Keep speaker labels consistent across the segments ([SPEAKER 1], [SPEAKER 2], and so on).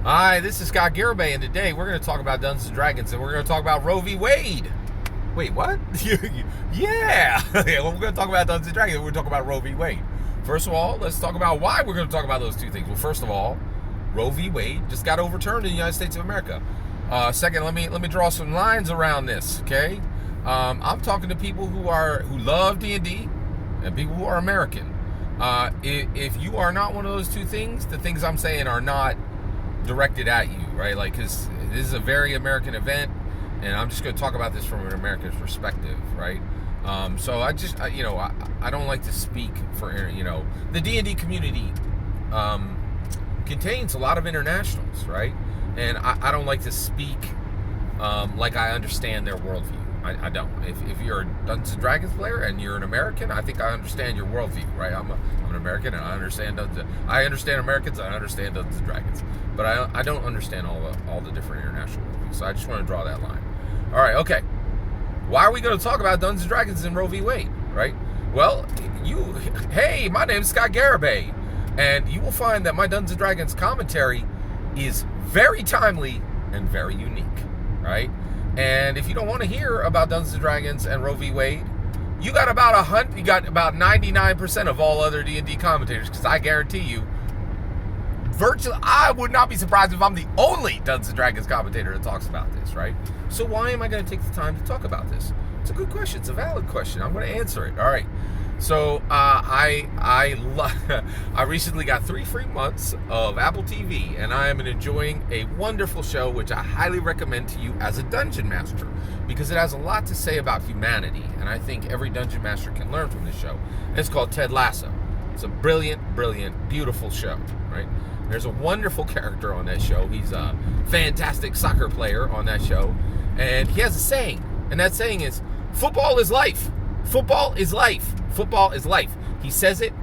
[SPEAKER 1] Hi, this is Scott Garibay, and today we're going to talk about Dungeons and Dragons, and we're going to talk about Roe v. Wade. Wait, what? Yeah. Well, we're going to talk about Dungeons and Dragons, and we're going to talk about Roe v. Wade. First of all, let's talk about why we're going to talk about those two things. Well, first of all, Roe v. Wade just got overturned in the United States of America. Second, let me draw some lines around this, okay? I'm talking to people who love D&D and people who are American. If you are not one of those two things, the things I'm saying are not directed at you, right? Like, because this is a very American event, and I'm just going to talk about this from an American perspective, right? So I don't like to speak for, the D&D community contains a lot of internationals, right? And I don't like to speak like I understand their worldview. I don't. If you're a Dungeons and Dragons player and you're an American, I think I understand your worldview, right? I'm an American and I understand Americans and I understand Dungeons and Dragons, but I don't understand all the different international worldviews. So I just want to draw that line. All right, okay. Why are we going to talk about Dungeons and Dragons and Roe v. Wade, right? Well, hey, my name is Scott Garibay, and you will find that my Dungeons and Dragons commentary is very timely and very unique, right? And if you don't want to hear about Dungeons and Dragons and Roe v. Wade, you got about 99% of all other D&D commentators, because I guarantee you, virtually, I would not be surprised if I'm the only Dungeons and Dragons commentator that talks about this, right? So why am I going to take the time to talk about this? It's a good question. It's a valid question. I'm going to answer it. All right. So I recently got 3 free months of Apple TV, and I am enjoying a wonderful show which I highly recommend to you as a dungeon master, because it has a lot to say about humanity, and I think every dungeon master can learn from this show. And it's called Ted Lasso. It's a brilliant, beautiful show, right? There's a wonderful character on that show. He's a fantastic soccer player on that show, and he has a saying, and that saying is, football is life. Football is life. Football is life. He says it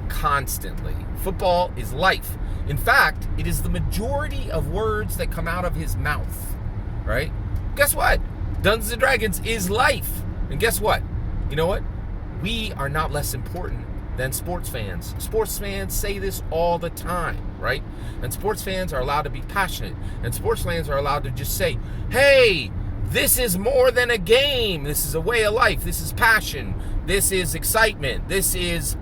[SPEAKER 1] constantly. Football is life. In fact, it is the majority of words that come out of his mouth, right? Guess what? Dungeons and Dragons is life. And guess what? You know what? We are not less important than sports fans. Sports fans say this all the time, right? And sports fans are allowed to be passionate. And sports fans are allowed to just say, hey, this is more than a game. This is a way of life. This is passion. This is excitement. This is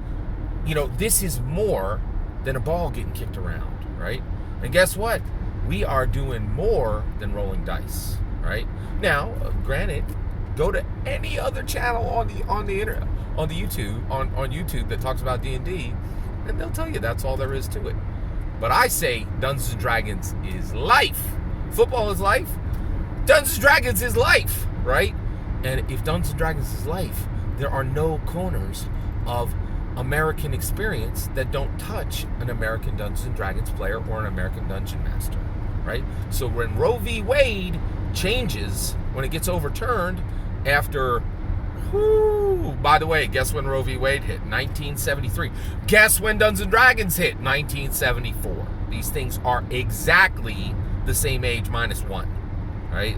[SPEAKER 1] more than a ball getting kicked around, right? And guess what? We are doing more than rolling dice, right? Now, granted, go to any other channel on the internet, on YouTube that talks about D&D, and they'll tell you that's all there is to it. But I say Dungeons and Dragons is life. Football is life. Dungeons and Dragons is life, right? And if Dungeons and Dragons is life, there are no corners of American experience that don't touch an American Dungeons and Dragons player or an American dungeon master, right? So when Roe v. Wade changes, when it gets overturned after, by the way, guess when Roe v. Wade hit? 1973. Guess when Dungeons and Dragons hit? 1974. These things are exactly the same age minus 1. Right?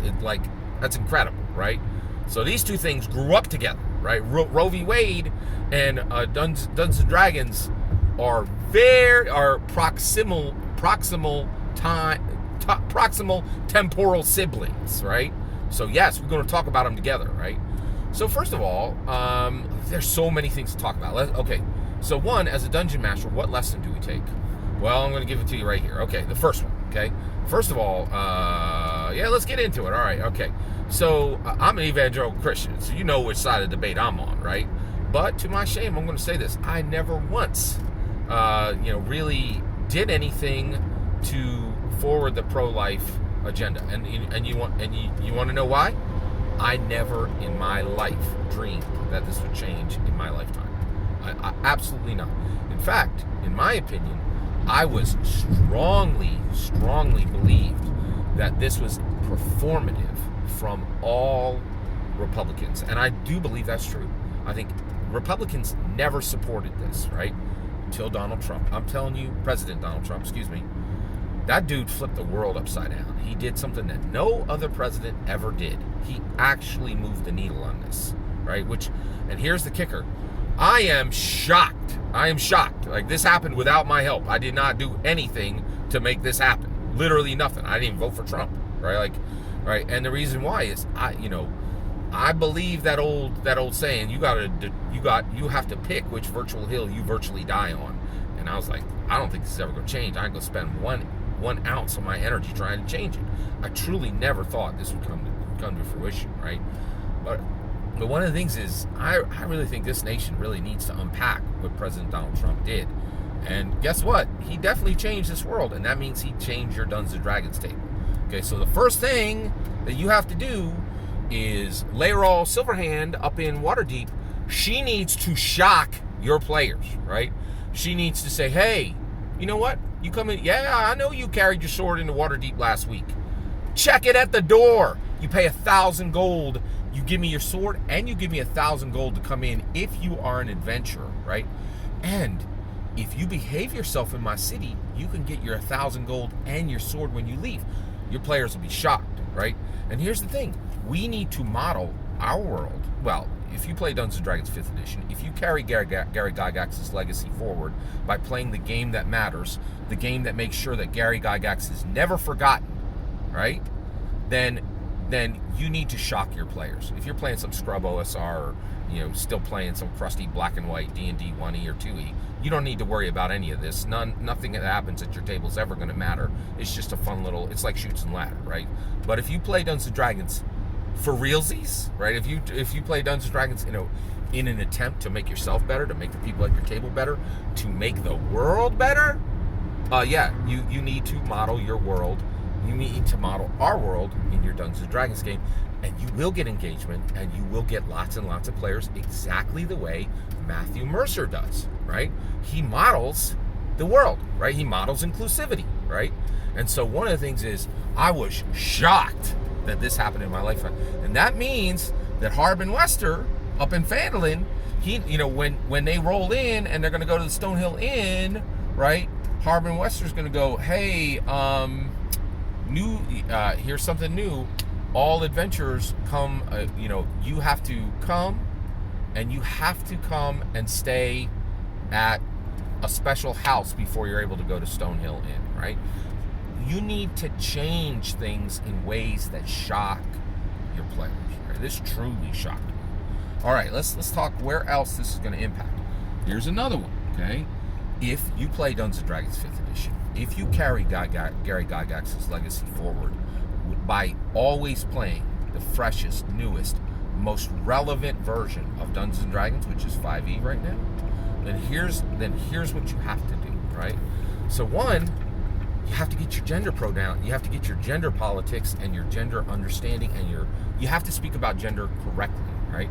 [SPEAKER 1] That's incredible, right? So these two things grew up together, right? Roe v. Wade and Dungeons and Dragons are proximal temporal siblings, right? So yes, we're going to talk about them together, right? So first of all, there's so many things to talk about. Okay, so one, as a dungeon master, what lesson do we take? Well, I'm going to give it to you right here. Okay, the first one, okay? First of all, let's get into it. All right, okay. So I'm an evangelical Christian, so you know which side of the debate I'm on, right? But to my shame, I'm going to say this. I never once, really did anything to forward the pro-life agenda. And you want to know why? I never in my life dreamed that this would change in my lifetime. I absolutely not. In fact, in my opinion, I was strongly believed that this was performative from all Republicans. And I do believe that's true. I think Republicans never supported this, right? Until Donald Trump. I'm telling you, President Donald Trump, that dude flipped the world upside down. He did something that no other president ever did. He actually moved the needle on this, right? And here's the kicker. I am shocked. Like, this happened without my help. I did not do anything to make this happen, Literally nothing. I didn't even vote for Trump, right? Like, right. And the reason why is I believe that old saying, you have to pick which virtual hill you virtually die on. And I was like, I don't think this is ever going to change. I ain't going to spend one ounce of my energy trying to change it. I truly never thought this would come to fruition, right? But one of the things is, I really think this nation really needs to unpack what President Donald Trump did. And guess what? He definitely changed this world, and that means he changed your Dungeons and Dragons table. Okay, so the first thing that you have to do is Layrol Silverhand up in Waterdeep. She needs to shock your players, right? She needs to say, hey, you know what? You come in, yeah, I know you carried your sword into Waterdeep last week. Check it at the door. You pay 1,000 gold. You give me your sword, and you give me 1,000 gold to come in if you are an adventurer, right? And if you behave yourself in my city, you can get your 1,000 gold and your sword when you leave. Your players will be shocked, right? And here's the thing. We need to model our world. Well, if you play Dungeons & Dragons 5th edition, if you carry Gary Gygax's legacy forward by playing the game that matters, the game that makes sure that Gary Gygax is never forgotten, right? Then you need to shock your players. If you're playing some scrub OSR or still playing some crusty black and white D&D 1E or 2E, you don't need to worry about any of this. Nothing that happens at your table is ever going to matter. It's just a fun little, it's like Chutes and Ladder, right? But if you play Dungeons & Dragons for realsies, right? If you play Dungeons & Dragons, in an attempt to make yourself better, to make the people at your table better, to make the world better, you need to model your world. You need to model our world in your Dungeons & Dragons game, and you will get engagement, and you will get lots and lots of players exactly the way Matthew Mercer does, right? He models the world, right? He models inclusivity, right? And so one of the things is, I was shocked that this happened in my lifetime. And that means that Harbin Wester up in Phandalin, when they roll in and they're going to go to the Stonehill Inn, right? Harbin Wester's going to go, hey, here's something new. All adventurers come, you have to come, and you have to come and stay at a special house before you're able to go to Stonehill Inn, right? You need to change things in ways that shock your players, right? This truly shocked me. All right, let's talk where else this is going to impact. Here's another one, okay? If you play Dungeons & Dragons 5th edition, if you carry Gary Gygax's legacy forward by always playing the freshest, newest, most relevant version of Dungeons & Dragons, which is 5e right now, then here's what you have to do, right? So one, you have to get your gender pro down. You have to get your gender politics and your gender understanding, and you have to speak about gender correctly, right?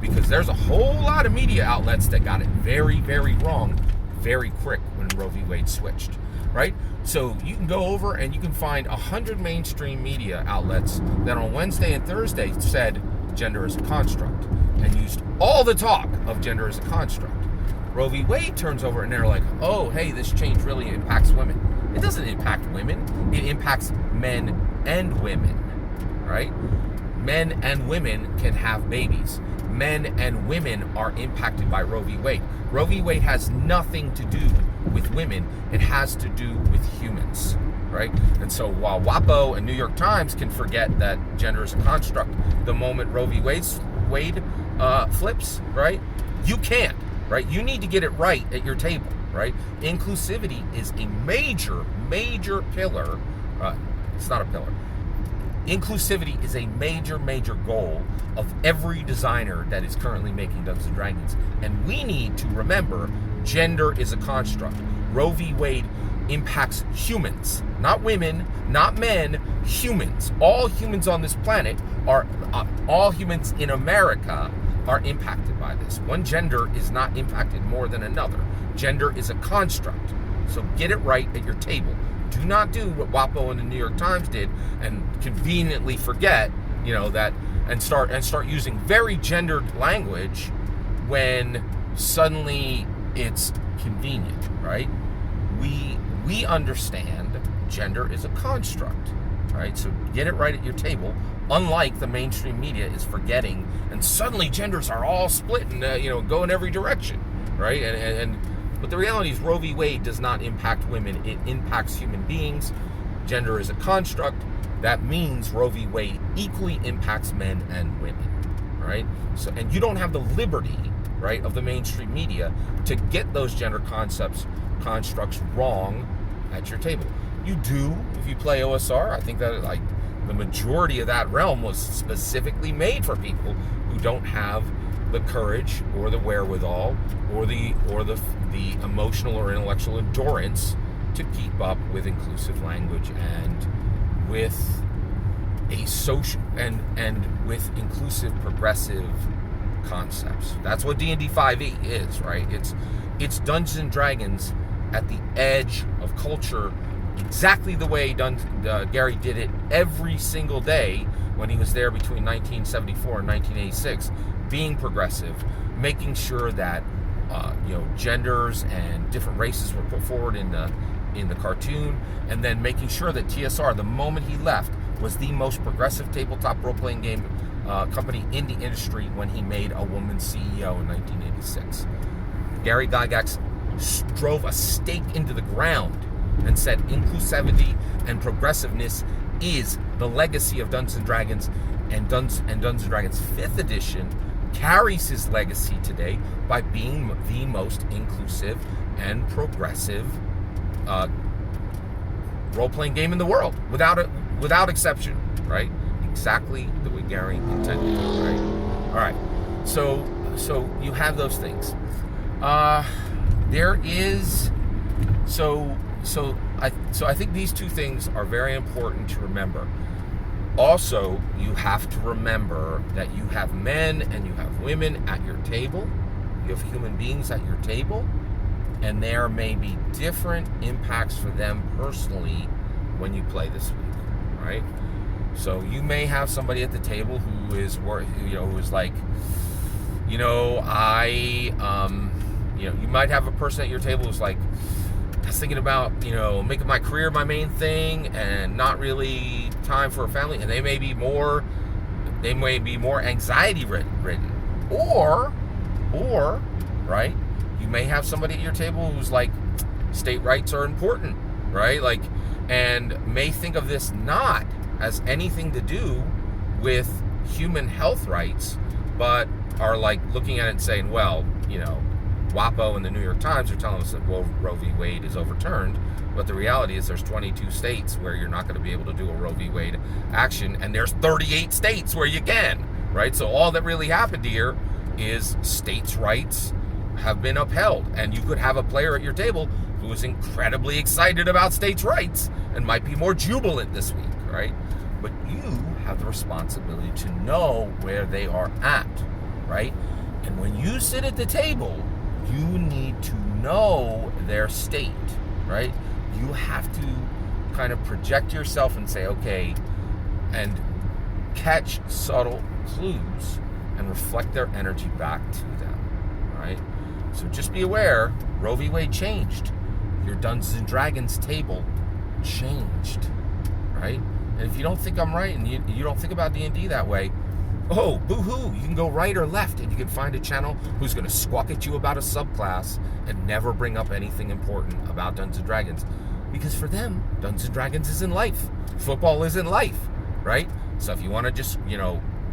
[SPEAKER 1] Because there's a whole lot of media outlets that got it very, very wrong very quick when Roe v. Wade switched, right? So you can go over and you can find 100 mainstream media outlets that on Wednesday and Thursday said gender is a construct and used all the talk of gender as a construct. Roe v. Wade turns over and they're like, oh, hey, this change really impacts women. It doesn't impact women. It impacts men and women, right? Men and women can have babies. Men and women are impacted by Roe v. Wade. Roe v. Wade has nothing to do with women. It has to do with humans, right? And so while WAPO and New York Times can forget that gender is a construct, the moment Roe v. Wade flips, right, you can't, right? You need to get it right at your table, right? Inclusivity is a major, major pillar. It's not a pillar. Inclusivity is a major, major goal of every designer that is currently making Dungeons & Dragons. And we need to remember, gender is a construct. Roe v. Wade impacts humans, not women, not men, humans. All humans on this planet all humans in America are impacted by this. One gender is not impacted more than another. Gender is a construct. So get it right at your table. Do not do what WAPO and the New York Times did and conveniently forget, that and start using very gendered language when suddenly it's convenient, right? We understand gender is a construct, right? So get it right at your table. Unlike the mainstream media is forgetting, and suddenly genders are all split and go in every direction, right? But the reality is Roe v. Wade does not impact women. It impacts human beings. gender is a construct, that means Roe v. Wade equally impacts men and women, right? So, and you don't have the liberty, right, of the mainstream media to get those gender constructs wrong at your table. You do if you play OSR. I think that like the majority of that realm was specifically made for people who don't have the courage or the wherewithal or the emotional or intellectual endurance to keep up with inclusive language and with a social and with inclusive progressive concepts. That's what D&D 5e is, right? It's Dungeons and Dragons at the edge of culture, exactly the way Gary did it every single day when he was there between 1974 and 1986, being progressive, making sure that genders and different races were put forward in the cartoon, and then making sure that TSR, the moment he left, was the most progressive tabletop role-playing game company in the industry when he made a woman CEO in 1986. Gary Gygax drove a stake into the ground and said inclusivity and progressiveness is the legacy of Dungeons and Dragons, and Dungeons and Dragons 5th edition carries his legacy today by being the most inclusive and progressive role-playing game in the world, without exception, right? Exactly the way Gary intended, right? All right, so you have those things. There is I think these two things are very important to remember. Also, you have to remember that you have men and you have women at your table. You have human beings at your table, and there may be different impacts for them personally when you play this week, right? So you may have somebody at the table who is like, you might have a person at your table who's like, I was thinking about, making my career my main thing and not really time for a family, and they may be more anxiety ridden, or right, you may have somebody at your table who's like, state rights are important, right? Like, and may think of this not as anything to do with human health rights, but are like looking at it and saying, well, WAPO and the New York Times are telling us that Roe v. Wade is overturned, but the reality is there's 22 states where you're not going to be able to do a Roe v. Wade action, and there's 38 states where you can, right? So all that really happened here is states' rights have been upheld, and you could have a player at your table who is incredibly excited about states' rights and might be more jubilant this week, right? But you have the responsibility to know where they are at, right? And when you sit at the table, you need to know their state, right? You have to kind of project yourself and say, okay, and catch subtle clues and reflect their energy back to them, right? So just be aware, Roe v. Wade changed. Your Dungeons and Dragons table changed, right? And if you don't think I'm right and you don't think about D&D that way, oh, boo-hoo, you can go right or left, and you can find a channel who's going to squawk at you about a subclass and never bring up anything important about Dungeons & Dragons. Because for them, Dungeons & Dragons isn't life. Football isn't life, right? So if you want to just,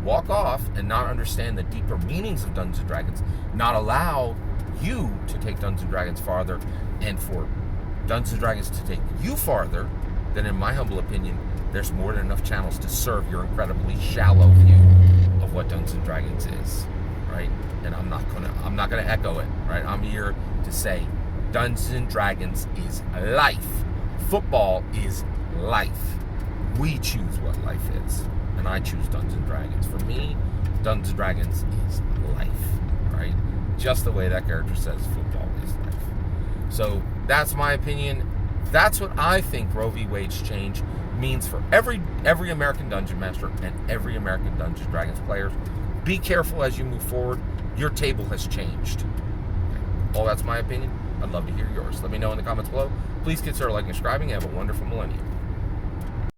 [SPEAKER 1] walk off and not understand the deeper meanings of Dungeons & Dragons, not allow you to take Dungeons & Dragons farther, and for Dungeons & Dragons to take you farther, then in my humble opinion, there's more than enough channels to serve your incredibly shallow view of what Dungeons and Dragons is, right? And I'm not gonna echo it, right? I'm here to say Dungeons and Dragons is life. Football is life. We choose what life is, and I choose Dungeons and Dragons. For me, Dungeons and Dragons is life, right? Just the way that character says football is life. So that's my opinion. That's what I think Roe v. Wade's change means for every American Dungeon Master and every American Dungeons & Dragons players. Be careful as you move forward. Your table has changed. Okay. Well, that's my opinion. I'd love to hear yours. Let me know in the comments below. Please consider liking and subscribing. Have a wonderful millennium.